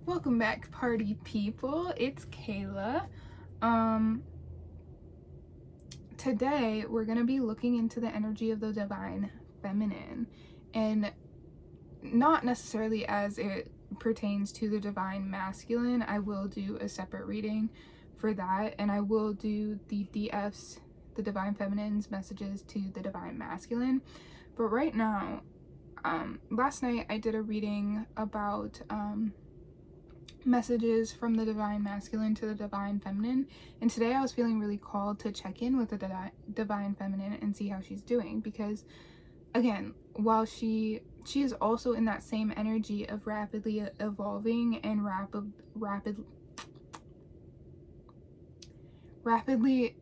Welcome back, party people. It's Kayla. Today we're going to be looking into the energy of the divine feminine, and not necessarily as it pertains to the divine masculine. I will do a separate reading for that, and I will do the DFs, the divine feminine's messages to the divine masculine. But right now, last night I did a reading about messages from the divine masculine to the divine feminine, and today I was feeling really called to check in with the divine feminine and see how she's doing, because again, while she is also in that same energy of rapidly evolving and rapidly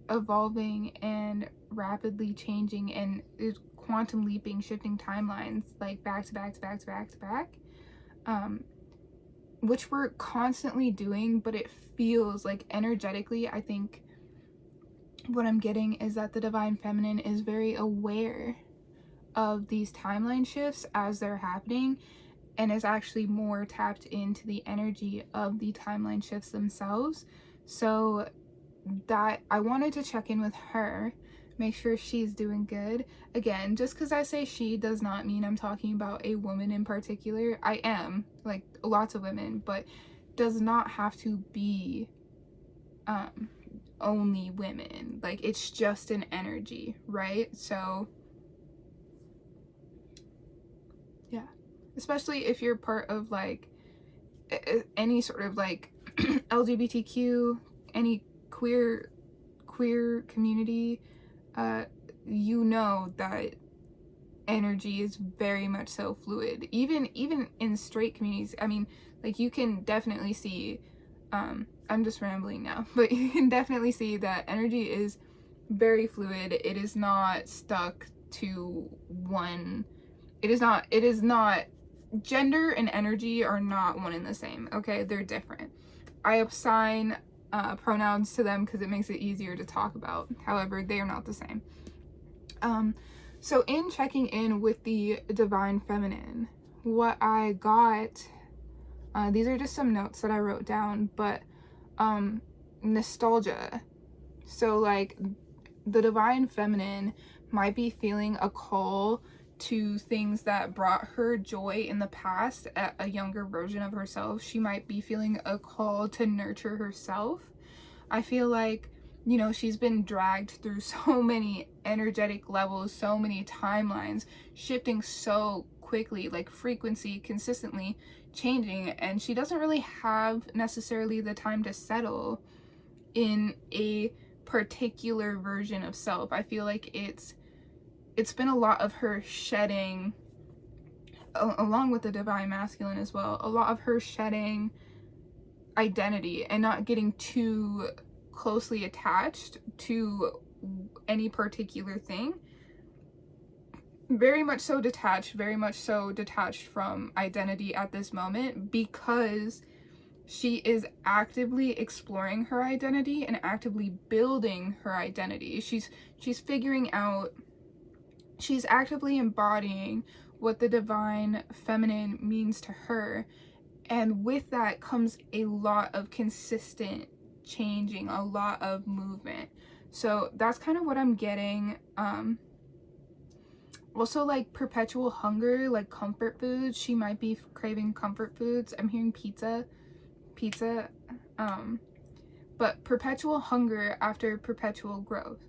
evolving and rapidly changing and is quantum leaping, shifting timelines like back to back to back to back to back, which we're constantly doing, but it feels like energetically, I think what I'm getting is that the divine feminine is very aware of these timeline shifts as they're happening, and is actually more tapped into the energy of the timeline shifts themselves. So that I wanted to check in with her, make sure she's doing good. Again, just because I say she does not mean I'm talking about a woman in particular. I am, like, lots of women, but does not have to be only women. Like, it's just an energy, right? So yeah, especially if you're part of like any sort of like LGBTQ, any queer community, you know that energy is very much so fluid. Even in straight communities, I mean, like, you can definitely see, I'm just rambling now, but you can definitely see that energy is very fluid. It is not stuck to one. It is not gender and energy are not one and the same, okay? They're different. I assign pronouns to them because it makes it easier to talk about. However, they are not the same. So in checking in with the divine feminine, what I got, these are just some notes that I wrote down, but nostalgia. So like, the divine feminine might be feeling a call to things that brought her joy in the past at a younger version of herself. She might be feeling a call to nurture herself. I feel like, you know, she's been dragged through so many energetic levels, so many timelines, shifting so quickly, like frequency consistently changing, and she doesn't really have necessarily the time to settle in a particular version of self. I feel like it's been a lot of her shedding, along with the divine masculine as well, a lot of her shedding identity and not getting too closely attached to any particular thing. Very much so detached from identity at this moment, because she is actively exploring her identity and actively building her identity. She's figuring out, she's actively embodying what the divine feminine means to her, and with that comes a lot of consistent changing, a lot of movement. So that's kind of what I'm getting. Also, like, perpetual hunger, like comfort foods. She might be craving comfort foods. I'm hearing pizza, but perpetual hunger after perpetual growth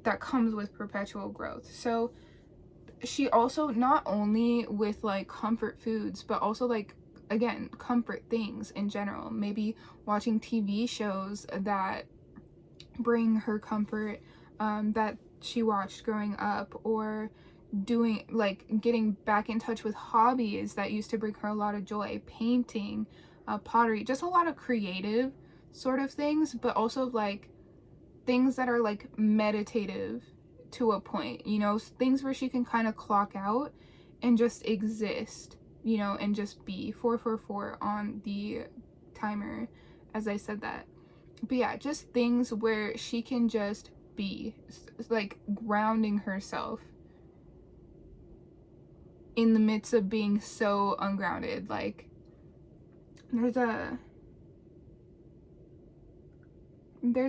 that comes with perpetual growth. So she also, not only with like comfort foods, but also like, again, comfort things in general, maybe watching TV shows that bring her comfort, that she watched growing up, or doing, like, getting back in touch with hobbies that used to bring her a lot of joy, painting, pottery, just a lot of creative sort of things, but also like things that are like meditative to a point, you know, things where she can kind of clock out and just exist, you know, and just be 444 on the timer as I said that. But yeah, just things where she can just be, like grounding herself in the midst of being so ungrounded. Like, there's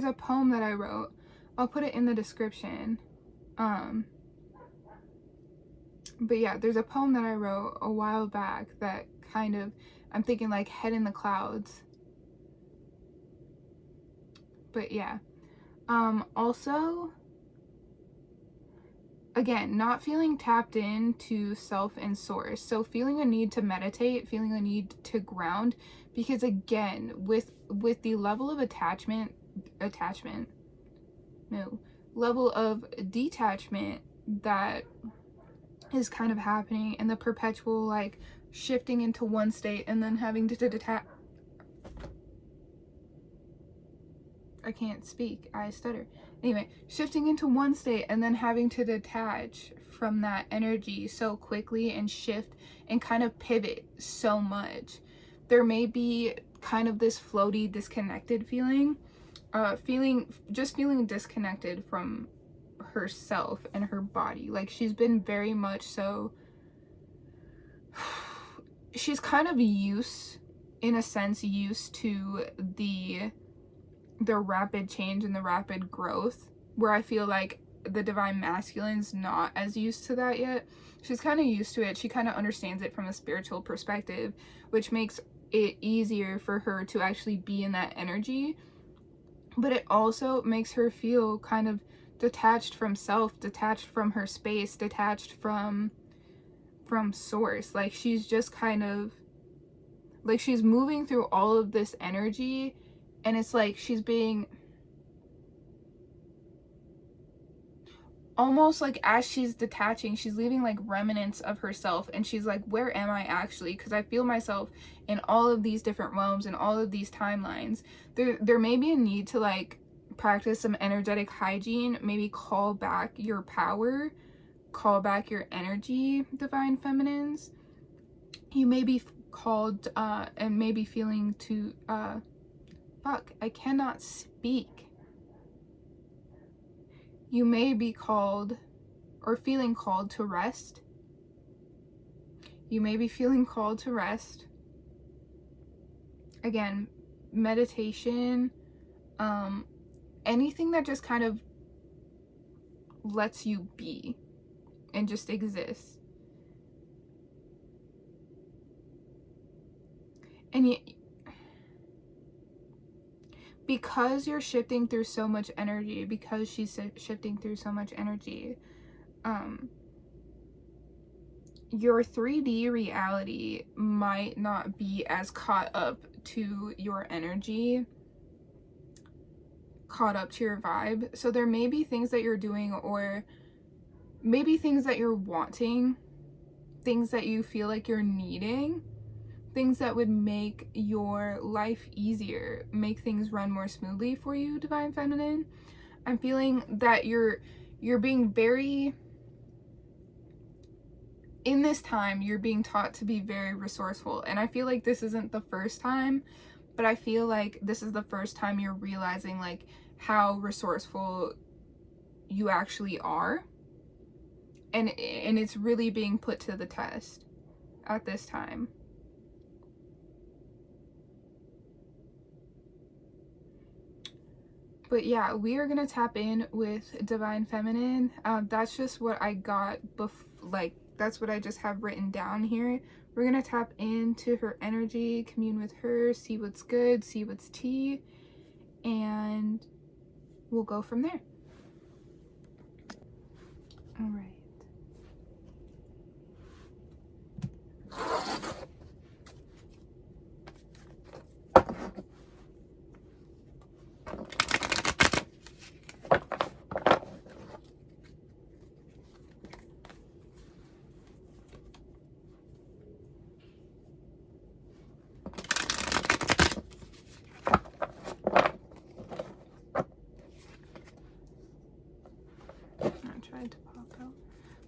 a poem that I wrote. I'll put it in the description. But yeah, there's a poem that I wrote a while back that kind of, I'm thinking like head in the clouds. But yeah. Also, again, not feeling tapped into self and source. So feeling a need to meditate, feeling a need to ground, because again, with the level of level of detachment that is kind of happening, and the perpetual like shifting into one state and then having to detach. I can't speak, I stutter. Anyway, shifting into one state and then having to detach from that energy so quickly and shift and kind of pivot so much. There may be kind of this floaty, disconnected feeling, feeling disconnected from herself and her body. Like she's been very much so, she's kind of used to the rapid change and the rapid growth, where I feel like the divine masculine's not as used to that yet. She's kind of used to it. She kind of understands it from a spiritual perspective, which makes it easier for her to actually be in that energy. But it also makes her feel kind of detached from self, detached from her space, detached from source. Like she's just kind of like she's moving through all of this energy, and it's like she's being almost like, as she's detaching, she's leaving like remnants of herself, and she's like, where am I actually? Because I feel myself in all of these different realms and all of these timelines. There may be a need to like practice some energetic hygiene, maybe call back your power, call back your energy, divine feminines. You may be called and maybe feeling to I cannot speak. You may be called or feeling called to rest. You may be feeling called to rest. Again, meditation, anything that just kind of lets you be and just exist. And yet, because you're shifting through so much energy, because she's shifting through so much energy, your 3D reality might not be as caught up to your energy, caught up to your vibe. So there may be things that you're doing, or maybe things that you're wanting, things that you feel like you're needing, things that would make your life easier, make things run more smoothly for you, divine feminine. I'm feeling that you're being very, in this time, you're being taught to be very resourceful. And I feel like this isn't the first time, but I feel like this is the first time you're realizing like how resourceful you actually are. And it's really being put to the test at this time. But yeah, we are gonna tap in with divine feminine. That's just what I got that's what I just have written down here. We're gonna tap into her energy, commune with her, see what's good, see what's tea, and we'll go from there. All right.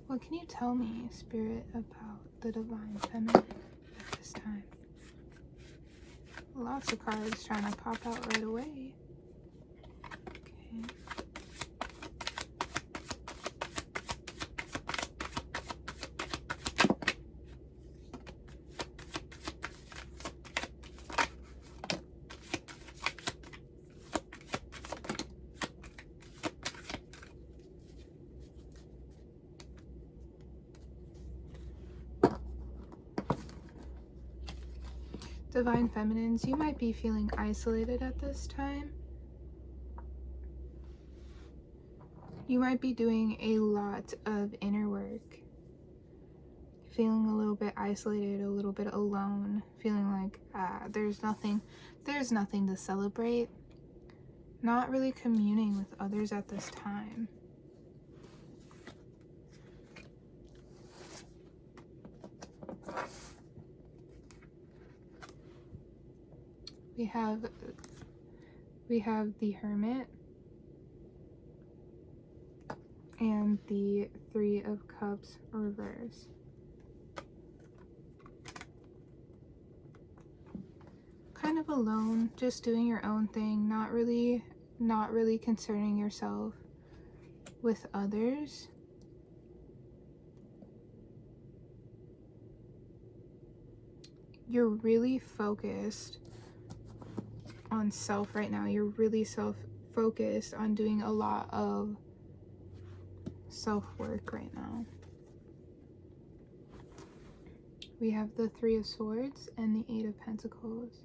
What can you tell me, Spirit, about the divine feminine at this time? Lots of cards trying to pop out right away. Okay. Divine Feminines, you might be feeling isolated at this time. You might be doing a lot of inner work. Feeling a little bit isolated, a little bit alone, feeling like there's nothing to celebrate. Not really communing with others at this time. We have the Hermit and the Three of Cups reverse. Kind of alone, just doing your own thing, not really concerning yourself with others. You're really focused on self right now. You're really self-focused on doing a lot of self-work right now. We have the Three of Swords and the Eight of Pentacles.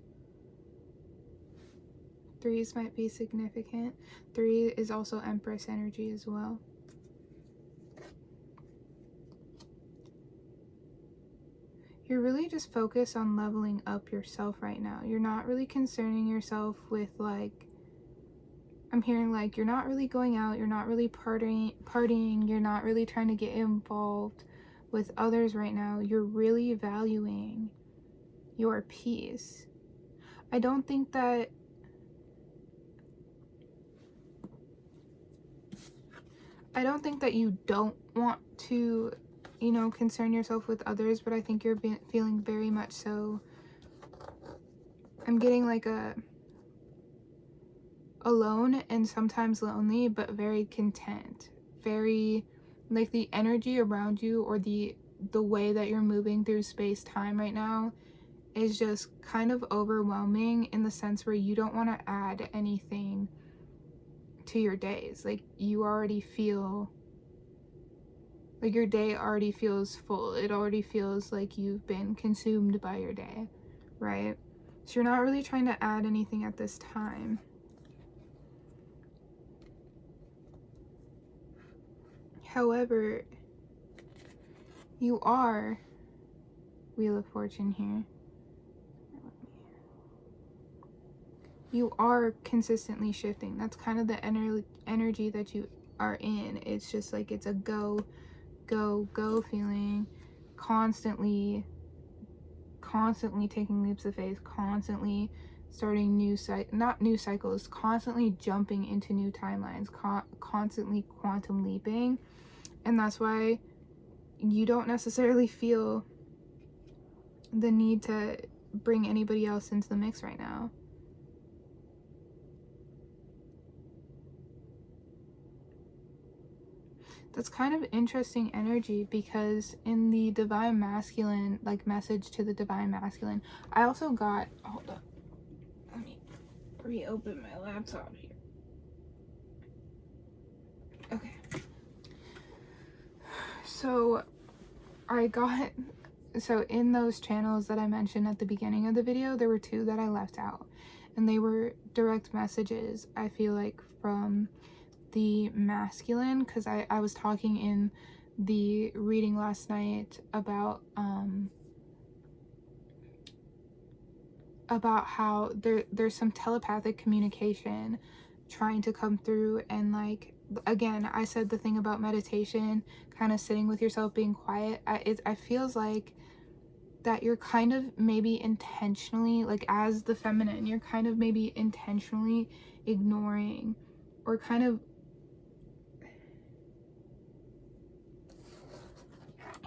Threes might be significant. 3 is also Empress energy as well. You're really just focused on leveling up yourself right now. You're not really concerning yourself with, like, I'm hearing like you're not really going out, you're not really partying, you're not really trying to get involved with others right now. You're really valuing your peace. I don't think that you don't want to, you know, concern yourself with others, but I think you're feeling very much so. I'm getting like alone and sometimes lonely, but very content. Very, like, the energy around you, or the way that you're moving through space-time right now is just kind of overwhelming, in the sense where you don't want to add anything to your days. Like, you already feel like your day already feels full. It already feels like you've been consumed by your day, right? So you're not really trying to add anything at this time. However, you are, Wheel of Fortune here, you are consistently shifting. That's kind of the energy that you are in. It's just like it's a go feeling, constantly taking leaps of faith, constantly starting not new cycles, constantly jumping into new timelines, constantly quantum leaping. And that's why you don't necessarily feel the need to bring anybody else into the mix right now. That's kind of interesting energy, because in the Divine Masculine, like message to the Divine Masculine, I also got, hold up, let me reopen my laptop here. Okay. So in those channels that I mentioned at the beginning of the video, there were 2 that I left out, and they were direct messages, I feel like, from the masculine, because I was talking in the reading last night about how there's some telepathic communication trying to come through. And, like, again, I said the thing about meditation, kind of sitting with yourself, being quiet. I feels like that you're kind of maybe intentionally, like, as the feminine, you're kind of maybe intentionally ignoring, or kind of,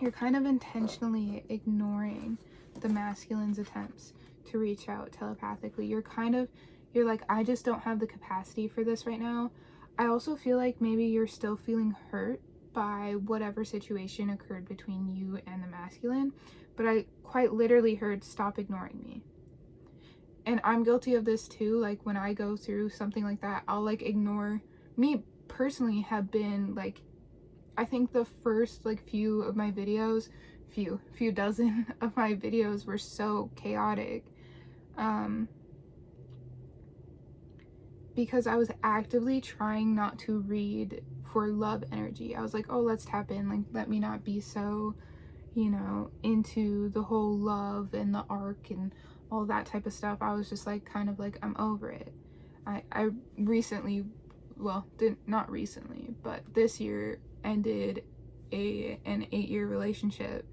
you're kind of intentionally ignoring the masculine's attempts to reach out telepathically. You're like, I just don't have the capacity for this right now. I also feel like maybe you're still feeling hurt by whatever situation occurred between you and the masculine, but I quite literally heard, stop ignoring me. And I'm guilty of this too. Like, when I go through something like that, I'll, like, ignore. Me personally have been, like, I think the first, like, few of my videos, few dozen of my videos were so chaotic, because I was actively trying not to read for love energy. I was like, oh, let's tap in, like, let me not be so, you know, into the whole love and the arc and all that type of stuff. I was just like, kind of like, I'm over it. I recently, well, not recently, but this year ended an 8-year relationship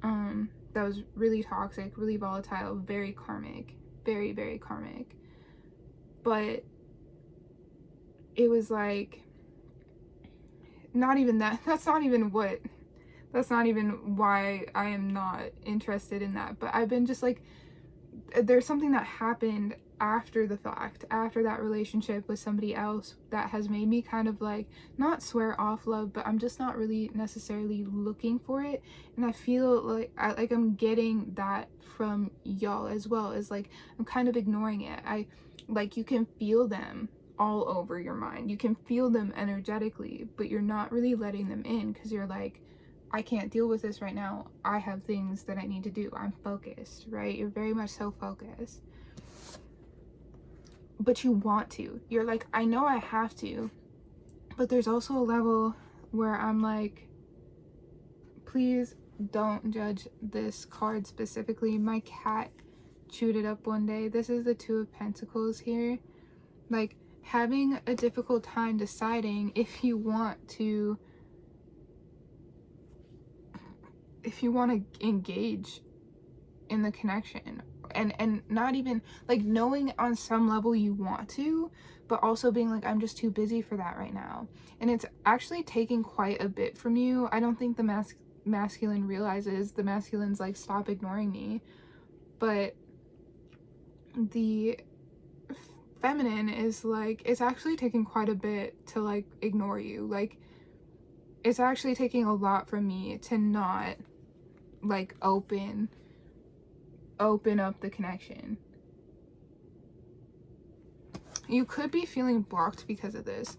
that was really toxic, really volatile, very karmic, very, very karmic. But it was like, not even that, that's not even why I am not interested in that. But I've been just like, there's something that happened after the fact, after that relationship with somebody else, that has made me kind of like, not swear off love, but I'm just not really necessarily looking for it. And I feel like I'm getting that from y'all as well, as like, I'm kind of ignoring it. Like, you can feel them all over your mind, you can feel them energetically, but you're not really letting them in because you're like, I can't deal with this right now. I have things that I need to do. I'm focused, right? You're very much so focused. But you want to. You're like, I know I have to. But there's also a level where I'm like, please don't judge this card specifically. My cat chewed it up one day. This is the Two of Pentacles here. Like, having a difficult time deciding if you want to engage in the connection, and not even like knowing on some level you want to, but also being like, I'm just too busy for that right now. And it's actually taking quite a bit from you. I don't think the masculine realizes. The masculine's like, stop ignoring me. But the feminine is like, it's actually taking quite a bit to like ignore you. Like, it's actually taking a lot from me to not like open up the connection. You could be feeling blocked because of this,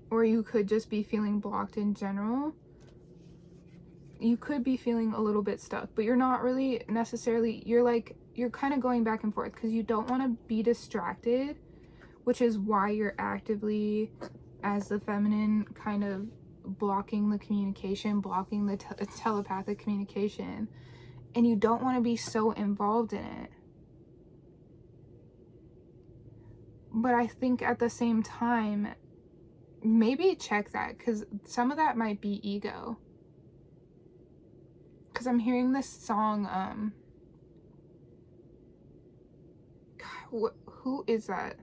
or you could just be feeling blocked in general. You could be feeling a little bit stuck, but you're not really necessarily, you're kind of going back and forth because you don't want to be distracted, which is why you're actively, as the feminine, kind of blocking the communication, blocking the telepathic communication, and you don't want to be so involved in it. But I think at the same time, maybe check that, because some of that might be ego. Because I'm hearing this song, God, who is that?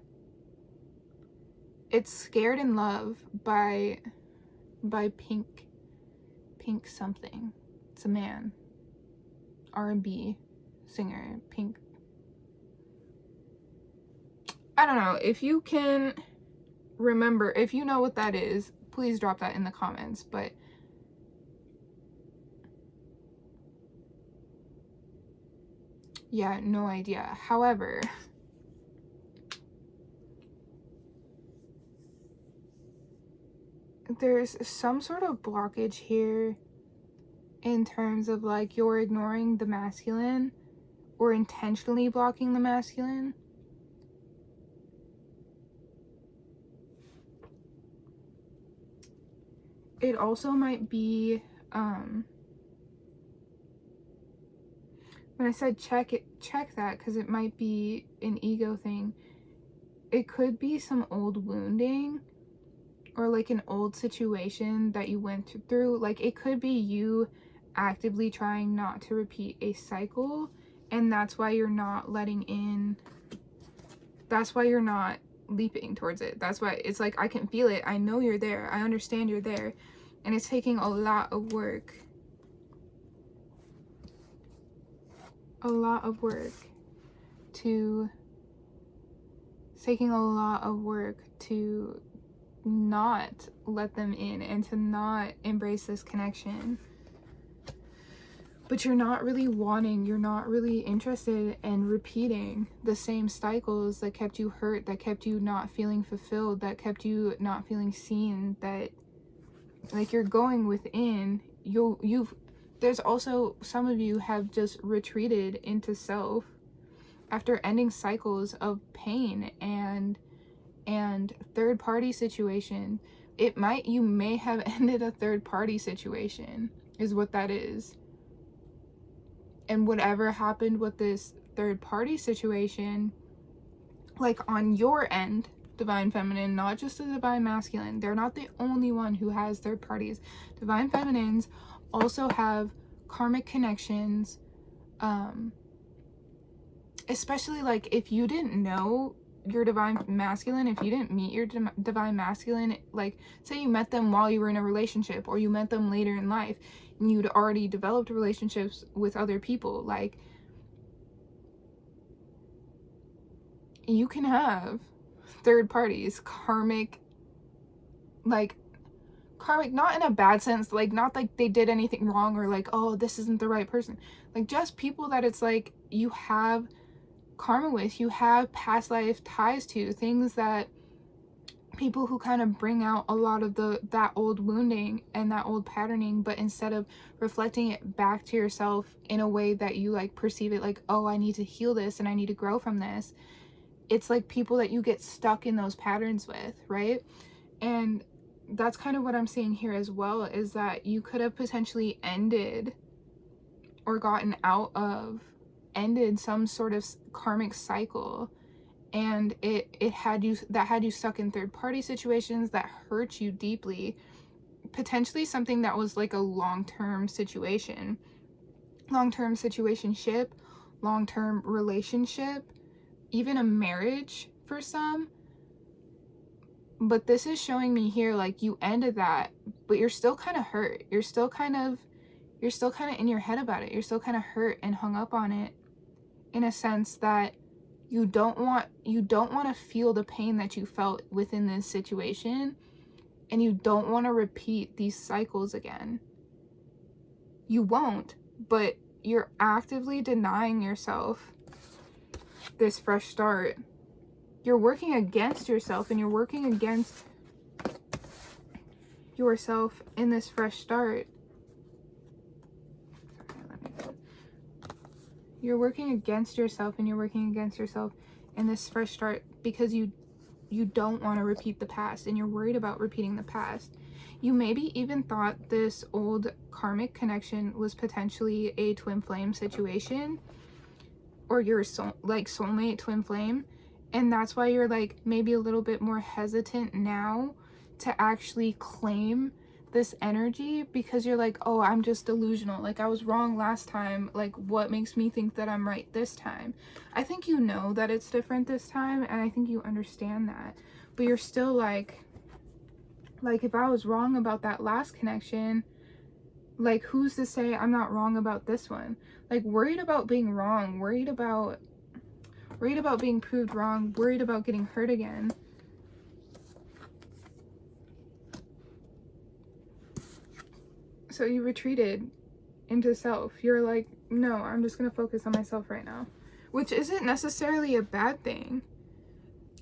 It's Scared in Love by Pink something. It's a man, R&B singer, Pink. I don't know. If you can remember, if you know what that is, please drop that in the comments. But yeah, no idea. However, there's some sort of blockage here in terms of like, you're ignoring the masculine or intentionally blocking the masculine. It also might be, when I said check that, because it might be an ego thing. It could be some old wounding, or like an old situation that you went through. Like, it could be you actively trying not to repeat a cycle, and that's why you're not letting in, that's why you're not leaping towards it. That's why it's like, I can feel it, I know you're there, I understand you're there, and it's taking a lot of work. It's taking a lot of work to not let them in and to not embrace this connection. But you're not really interested in repeating the same cycles that kept you hurt, that kept you not feeling fulfilled, that kept you not feeling seen, that like, you're going within, there's also some of you have just retreated into self after ending cycles of pain and third party situation. You may have ended a third party situation, is what that is. And whatever happened with this third party situation, like on your end, divine feminine, not just the divine masculine, they're not the only one who has third parties. Divine feminines also have karmic connections, especially like if you didn't know your divine masculine, if you didn't meet your divine masculine, like say you met them while you were in a relationship, or you met them later in life and you'd already developed relationships with other people, like you can have third parties, karmic, not in a bad sense, like not like they did anything wrong or like, oh, this isn't the right person, like just people that it's like you have karma with, you have past life ties to, things that people who kind of bring out a lot of that old wounding and that old patterning, but instead of reflecting it back to yourself in a way that you like perceive it like, oh, I need to heal this and I need to grow from this, it's like people that you get stuck in those patterns with, right? And that's kind of what I'm seeing here as well, is that you could have potentially ended or gotten out of, ended some sort of karmic cycle, and it had you stuck in third party situations that hurt you deeply, potentially something that was like a long-term situationship, long-term relationship, even a marriage for some. But this is showing me here like you ended that, but you're still kind of hurt, you're still kind of in your head about it, you're still kind of hurt and hung up on it, in a sense that you don't want to feel the pain that you felt within this situation, and you don't want to repeat these cycles again. You won't, but you're actively denying yourself this fresh start. You're working against yourself, and you're working against yourself in this fresh start. You're working against yourself, and you're working against yourself in this fresh start because you don't want to repeat the past, and you're worried about repeating the past. You maybe even thought this old karmic connection was potentially a twin flame situation, or your soulmate twin flame, and that's why you're like maybe a little bit more hesitant now to actually claim this energy, because you're like, oh, I'm just delusional, like I was wrong last time, like what makes me think that I'm right this time? I think you know that it's different this time, and I think you understand that, but you're still like if I was wrong about that last connection, like who's to say I'm not wrong about this one? Like worried about being wrong, worried about being proved wrong, worried about getting hurt again. So you retreated into self. You're like, no, I'm just going to focus on myself right now. Which isn't necessarily a bad thing.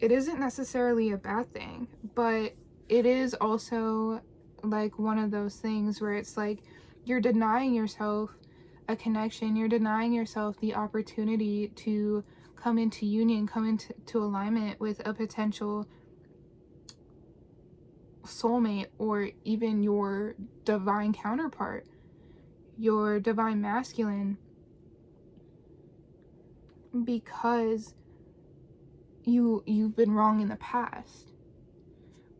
It isn't necessarily a bad thing. But it is also like one of those things where it's like you're denying yourself a connection. You're denying yourself the opportunity to come into union, come into alignment with a potential soulmate, or even your divine counterpart, your divine masculine, because you've been wrong in the past,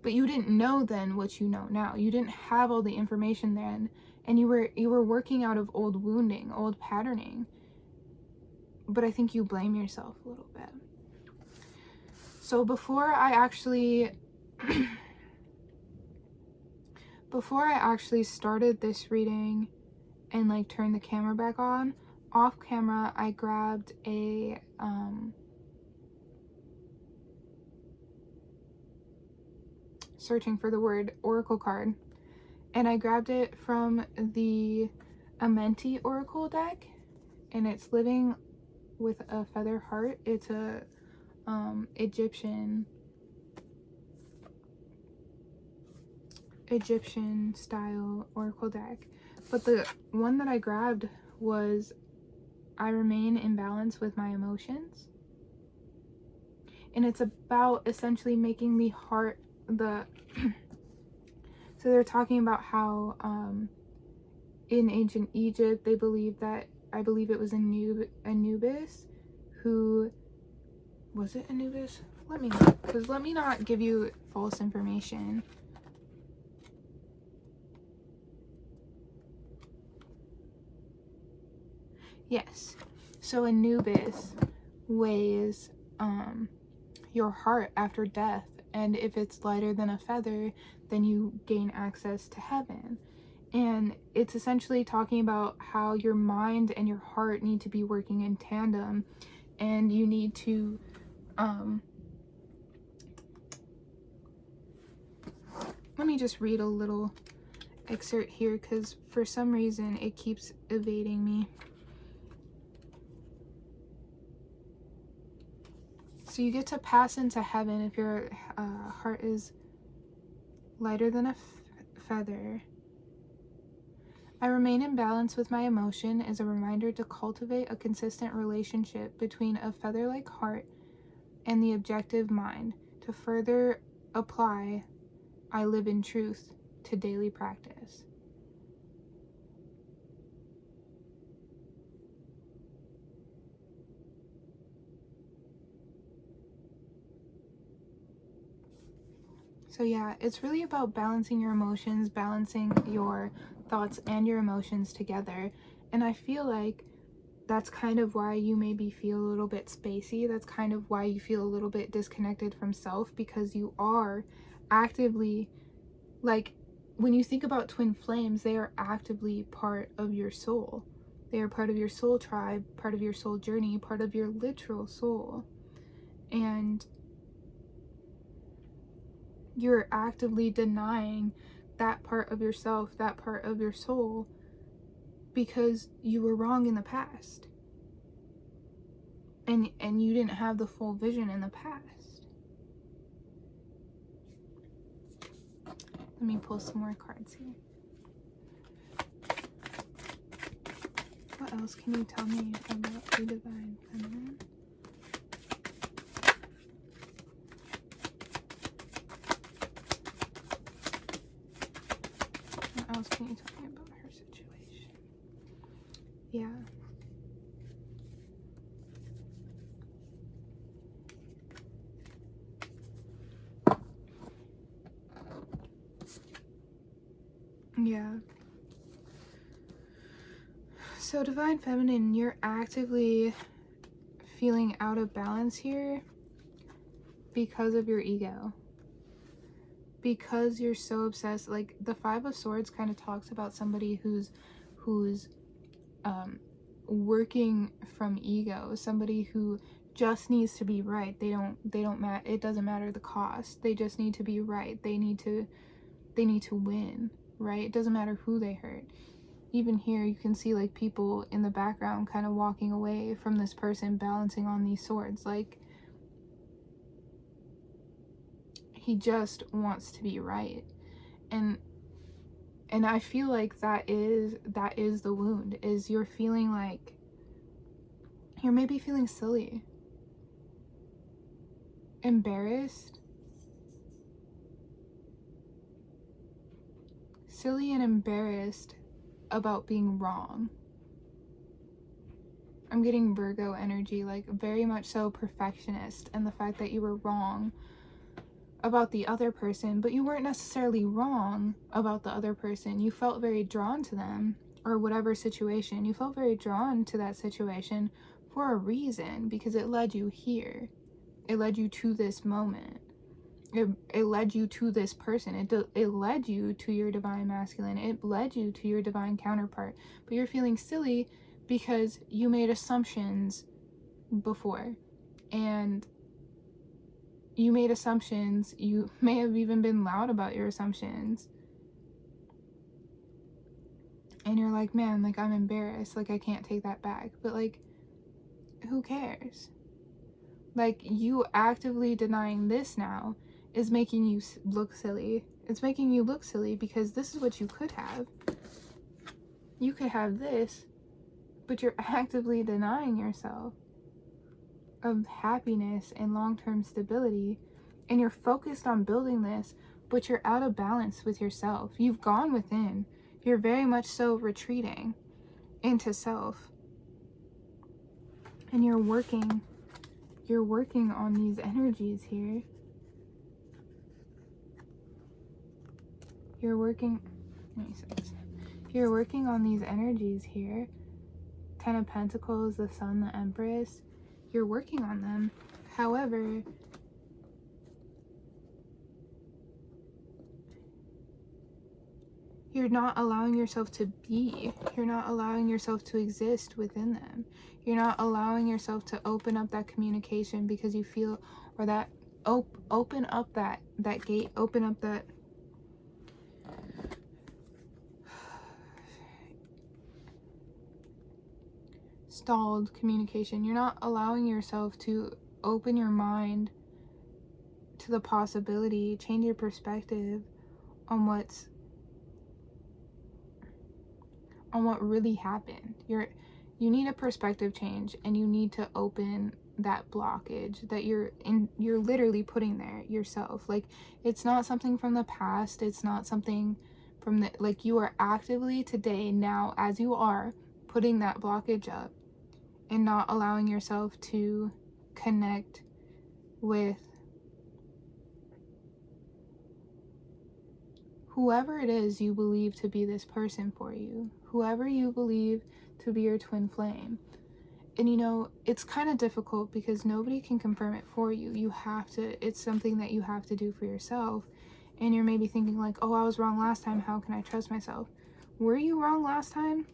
but you didn't know then what you know now. You didn't have all the information then, and you were working out of old wounding, old patterning. But I think you blame yourself a little bit. So before I actually started this reading and like turned the camera back on, off camera I grabbed a searching for the word oracle card, and I grabbed it from the Ammit oracle deck, and it's living with a feather heart. It's a Egyptian style oracle deck But the one that I grabbed was, I remain in balance with my emotions. And it's about essentially making the heart the so they're talking about how in ancient Egypt they believe that, I believe it was Anubis, who was it Anubis? Let me look, because let me not give you false information. Yes. So Anubis weighs your heart after death, and if it's lighter than a feather, then you gain access to heaven. And it's essentially talking about how your mind and your heart need to be working in tandem, and you need to let me just read a little excerpt here, because for some reason it keeps evading me. So you get to pass into heaven if your heart is lighter than a feather. I remain in balance with my emotion is a reminder to cultivate a consistent relationship between a feather-like heart and the objective mind. To further apply, I live in truth to daily practice. So yeah, it's really about balancing your emotions, balancing your thoughts and your emotions together. And I feel like that's kind of why you maybe feel a little bit spacey. That's kind of why you feel a little bit disconnected from self, because you are actively, like, when you think about twin flames, they are actively part of your soul. They are part of your soul tribe, part of your soul journey, part of your literal soul. And you're actively denying that part of yourself, that part of your soul, because you were wrong in the past. And you didn't have the full vision in the past. Let me pull some more cards here. What else can you tell me about the divine feminine? What else can you tell me about her situation? Yeah. Yeah. So divine feminine, you're actively feeling out of balance here because of your ego. Because you're so obsessed. Like, the Five of Swords kind of talks about somebody who's working from ego, somebody who just needs to be right. They don't matter, it doesn't matter the cost. They just need to be right. They need to win, right? It doesn't matter who they hurt. Even here you can see like people in the background kind of walking away from this person balancing on these swords. Like, he just wants to be right. And I feel like that is the wound, is you're feeling like you're maybe feeling silly, embarrassed, silly and embarrassed about being wrong. I'm getting Virgo energy, like very much so perfectionist, and the fact that you were wrong about the other person, but you weren't necessarily wrong about the other person. You felt very drawn to them, or whatever situation. You felt very drawn to that situation for a reason, because it led you here. It led you to this moment. It led you to this person. It led you to your divine masculine. It led you to your divine counterpart. But you're feeling silly because you made assumptions before. And you made assumptions. You may have even been loud about your assumptions. And you're like, man, like, I'm embarrassed. Like, I can't take that back. But, like, who cares? Like, you actively denying this now is making you look silly. It's making you look silly because this is what you could have. You could have this, but you're actively denying yourself of happiness and long-term stability, and you're focused on building this, but you're out of balance with yourself. You've gone within. You're very much so retreating into self. And you're working on these energies here. You're working on these energies here. 10 of Pentacles, the Sun, the Empress. You're working on them. However, you're not allowing yourself to be. You're not allowing yourself to exist within them. You're not allowing yourself to open up that communication because you feel, or that open up that gate, open up that stalled communication. You're not allowing yourself to open your mind to the possibility, change your perspective on what really happened. You need a perspective change, and you need to open that blockage that you're literally putting there yourself. Like, it's not something from the past, it's not something from the, like, you are actively today, now, as you are, putting that blockage up and not allowing yourself to connect with whoever it is you believe to be this person for you, whoever you believe to be your twin flame. And you know, it's kind of difficult because nobody can confirm it for you. You have to, it's something that you have to do for yourself. And you're maybe thinking like, oh, I was wrong last time, how can I trust myself? Were you wrong last time?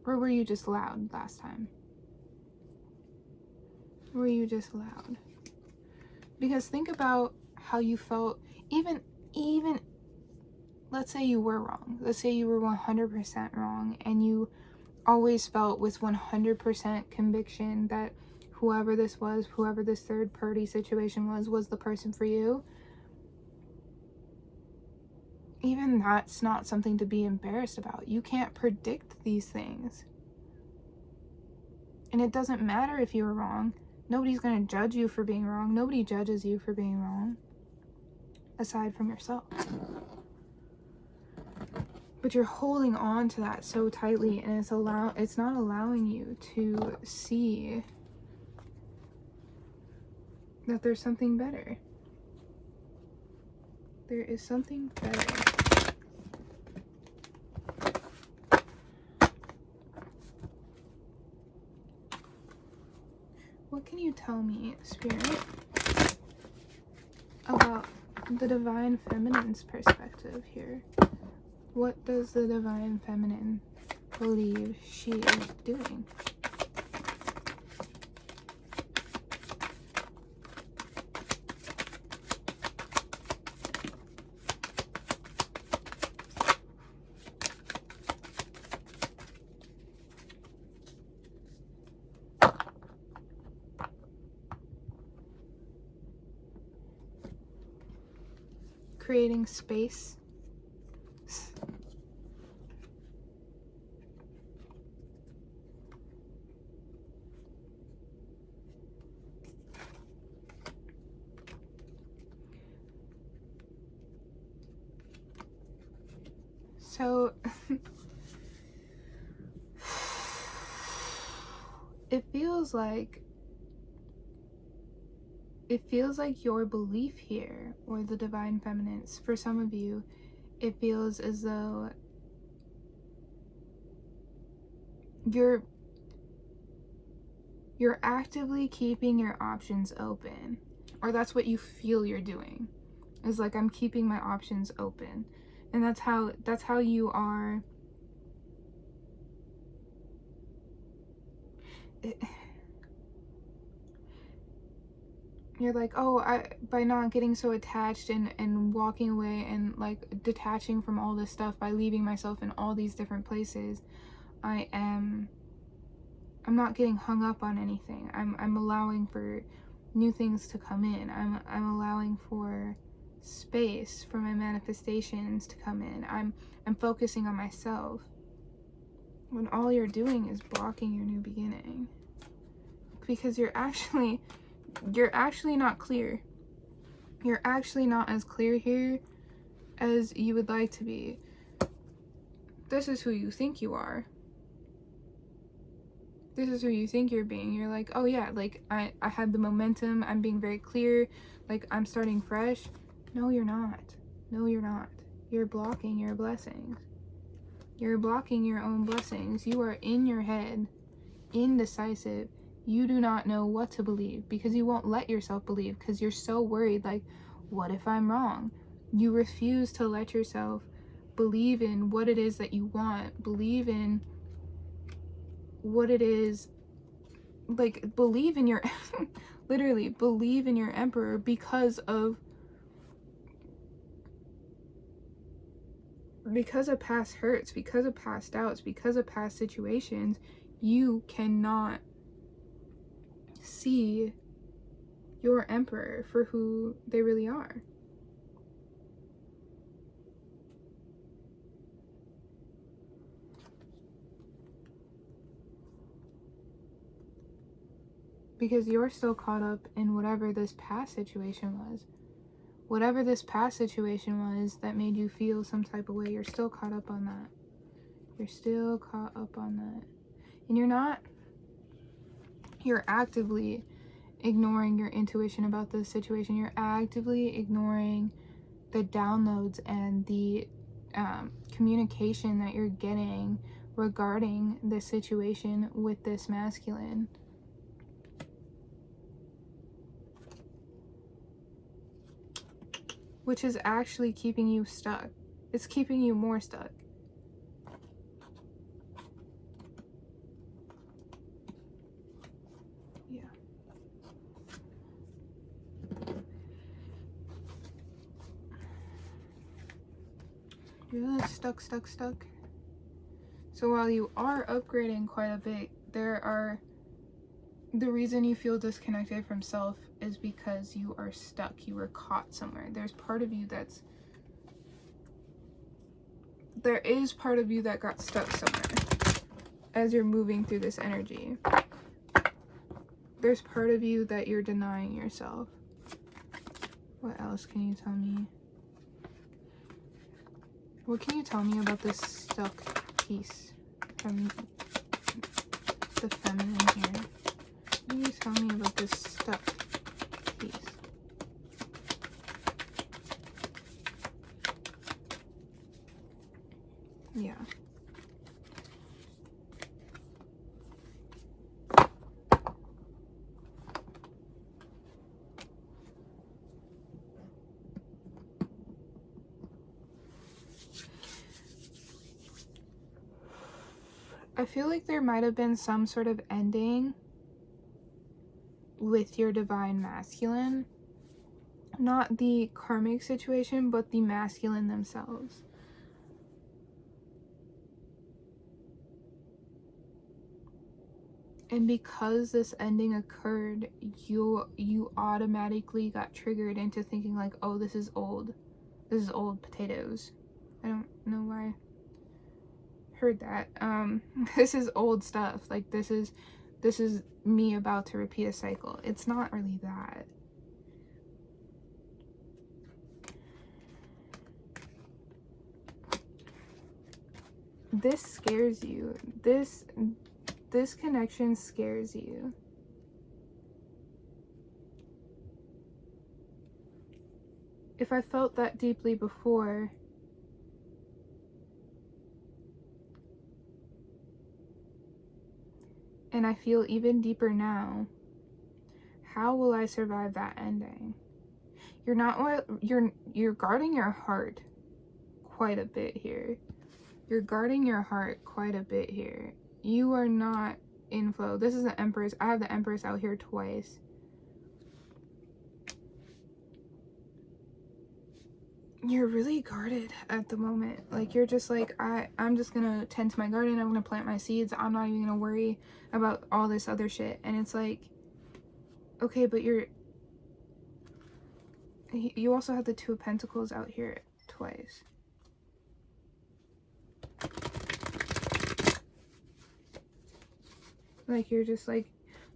Or were you just loud last time? Were you just loud? Because think about how you felt, even let's say you were wrong. Let's say you were 100% wrong, and you always felt with 100% conviction that whoever this was, whoever this third party situation was the person for you. Even that's not something to be embarrassed about. You can't predict these things. And it doesn't matter if you were wrong. Nobody's going to judge you for being wrong. Nobody judges you for being wrong, aside from yourself. But you're holding on to that so tightly, and it's not allowing you to see that there's something better. There is something better. What can you tell me, Spirit, about the Divine Feminine's perspective here? What does the Divine Feminine believe she is doing? Creating space. So it feels like your belief here, or the Divine Feminines, for some of you, it feels as though you're actively keeping your options open, or that's what you feel you're doing, is like, I'm keeping my options open. And that's how you are. You're like, oh, by not getting so attached and walking away and like detaching from all this stuff, by leaving myself in all these different places, I'm not getting hung up on anything. I'm allowing for new things to come in. I'm allowing for space for my manifestations to come in. I'm focusing on myself. when all you're doing is blocking your new beginning. Because you're actually not clear. You're actually not as clear here as you would like to be. This is who you think you are. This is who you think you're being. You're like, oh yeah, like I had the momentum, I'm being very clear, like I'm starting fresh. No, you're not. No, you're not. You're blocking your blessings. You're blocking your own blessings. You are in your head, indecisive. You do not know what to believe because you won't let yourself believe because you're so worried, like, what if I'm wrong? You refuse to let yourself believe in what it is that you want, believe in what it is, like, believe in your literally believe in your emperor because of past hurts, because of past doubts, because of past situations. You cannot see your emperor for who they really are. Because you're still caught up in whatever this past situation was. Whatever this past situation was that made you feel some type of way, you're still caught up on that. You're still caught up on that. And you're actively ignoring your intuition about this situation. You're actively ignoring the downloads and the communication that you're getting regarding this situation with this masculine. Which is actually keeping you stuck. It's keeping you more stuck. Yeah. You're just stuck. So while you are upgrading quite a bit, the reason you feel disconnected from self is because you are stuck. You were caught somewhere. There is part of you that got stuck somewhere as you're moving through this energy. There's part of you that you're denying yourself. What else can you tell me? What can you tell me about this stuck piece from the feminine here? What can you tell me about this stuck piece? Yeah. I feel like there might have been some sort of ending with your divine masculine. Not the karmic situation, but the masculine themselves. And because this ending occurred, you automatically got triggered into thinking like, oh, this is old. This is old potatoes. I don't know why I heard that. This is old stuff. Like, this is me about to repeat a cycle. It's not really that. This scares you. This connection scares you. If I felt that deeply before, and I feel even deeper now, how will I survive that ending? You're guarding your heart quite a bit here. You're guarding your heart quite a bit here. You are not in flow. This is the Empress. I have the Empress out here twice. You're really guarded at the moment. Like, you're just like, I'm just gonna tend to my garden. I'm gonna plant my seeds. I'm not even gonna worry about all this other shit. And it's like, okay, but you also have the Two of Pentacles out here twice. Like, you're just like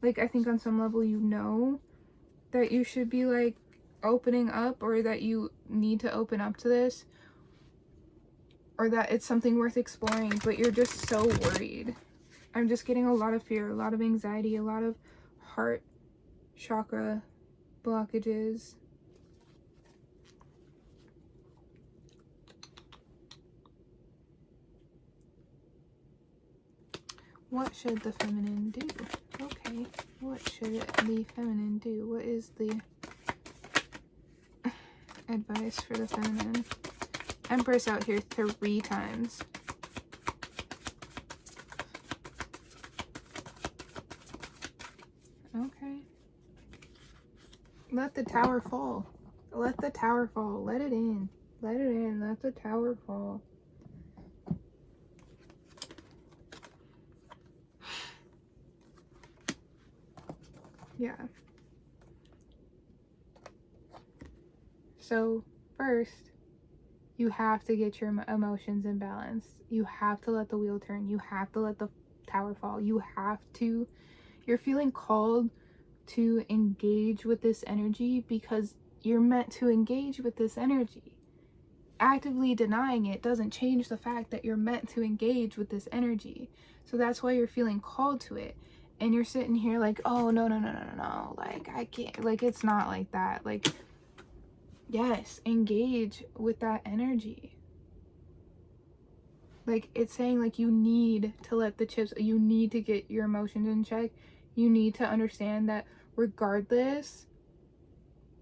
I think on some level you know that you should be like opening up, or that you need to open up to this, or that it's something worth exploring, but you're just so worried. I'm just getting a lot of fear, a lot of anxiety, a lot of heart chakra blockages. What should the feminine do? Okay, what should the feminine do? What is the advice for the feminine? Empress out here 3 times. Okay. Let the tower fall. Let the tower fall. Let it in. Let it in. Let the tower fall. Yeah. So, first, you have to get your emotions in balance. You have to let the wheel turn. You have to let the tower fall. You have to. You're feeling called to engage with this energy because you're meant to engage with this energy. Actively denying it doesn't change the fact that you're meant to engage with this energy. So that's why you're feeling called to it. And you're sitting here like, oh, no. Like, I can't. Like, it's not like that. Like, yes, engage with that energy. Like, it's saying, like, you need to let the chips, you need to get your emotions in check. You need to understand that regardless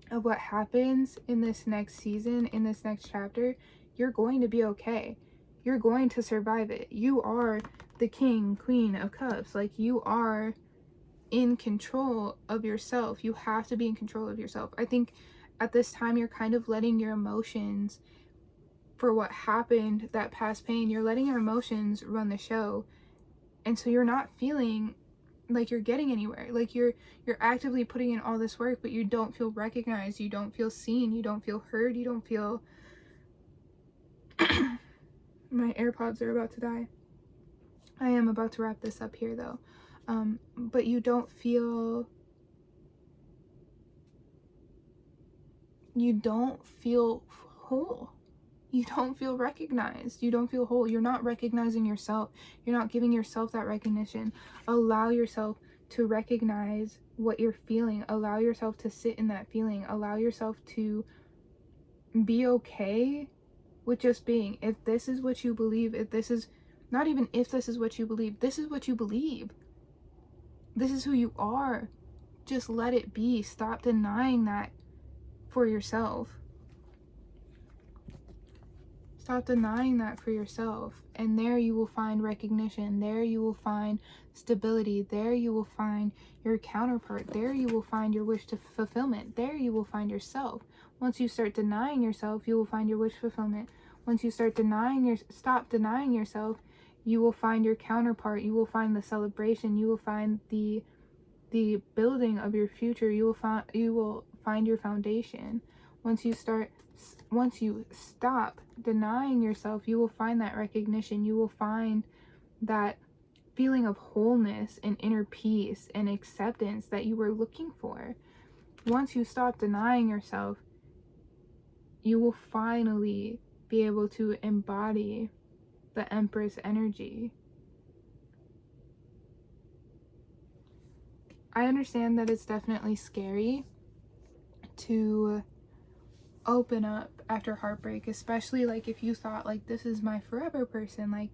of what happens in this next season, in this next chapter, you're going to be okay. You're going to survive it. You are the king, queen of cups. Like, you are in control of yourself. You have to be in control of yourself. I think at this time you're kind of letting your emotions, for what happened, that past pain, you're letting your emotions run the show. And so you're not feeling like you're getting anywhere. Like, you're actively putting in all this work, but you don't feel recognized, you don't feel seen, you don't feel heard, you don't feel my AirPods are about to die. I am about to wrap this up here though. But you don't feel whole. You don't feel recognized. You don't feel whole. You're not recognizing yourself. You're not giving yourself that recognition. Allow yourself to recognize what you're feeling. Allow yourself to sit in that feeling. Allow yourself to be okay with just being. If this is what you believe, if this is, not even if this is what you believe, this is what you believe. This is who you are. Just let it be. Stop denying that for yourself. Stop denying that for yourself. And there you will find recognition. There you will find stability. There you will find your counterpart. There you will find your wish to fulfillment. There you will find yourself. Once you start denying yourself, you will find your wish fulfillment. Once you start stop denying yourself, you will find your counterpart. You will find the celebration. You will find the building of your future. You will find your foundation. Once you stop denying yourself, you will find that recognition. You will find that feeling of wholeness and inner peace and acceptance that you were looking for. Once you stop denying yourself, you will finally be able to embody the Empress energy. I understand that it's definitely scary to open up after heartbreak, especially like if you thought like, this is my forever person, like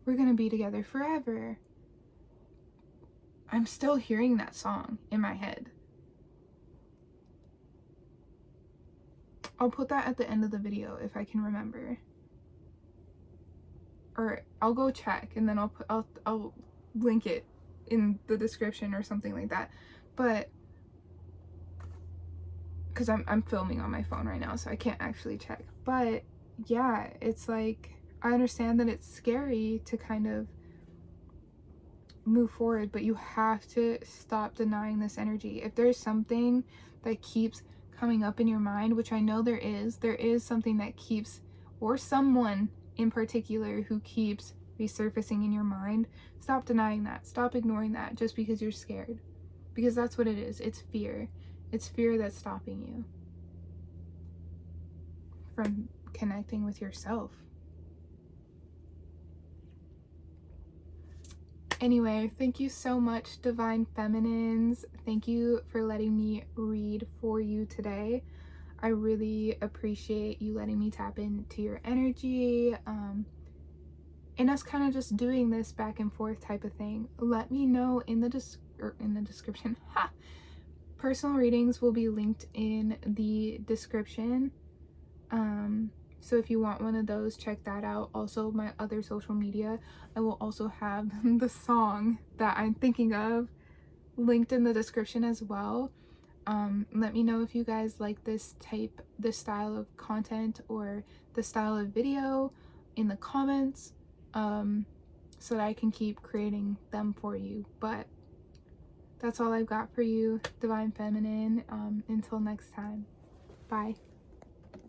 we're gonna be together forever. I'm still hearing that song in my head. I'll put that at the end of the video if I can remember, or I'll go check and then I'll link it in the description or something like that. But because I'm filming on my phone right now, so I can't actually check. But yeah, it's like, I understand that it's scary to kind of move forward, but you have to stop denying this energy. If there's something that keeps coming up in your mind, which I know there is something that keeps, or someone in particular who keeps be surfacing in your mind, stop denying that. Stop ignoring that just because you're scared. Because that's what it is. It's fear. It's fear that's stopping you from connecting with yourself. Anyway, thank you so much, Divine Feminines. Thank you for letting me read for you today. I really appreciate you letting me tap into your energy, and us kind of just doing this back and forth type of thing. Let me know in the description. Personal readings will be linked in the description. So if you want one of those, check that out. Also, my other social media, I will also have the song that I'm thinking of linked in the description as well. Let me know if you guys like this style of content or the style of video in the comments, so that I can keep creating them for you. But that's all I've got for you, Divine Feminine. Until next time, bye.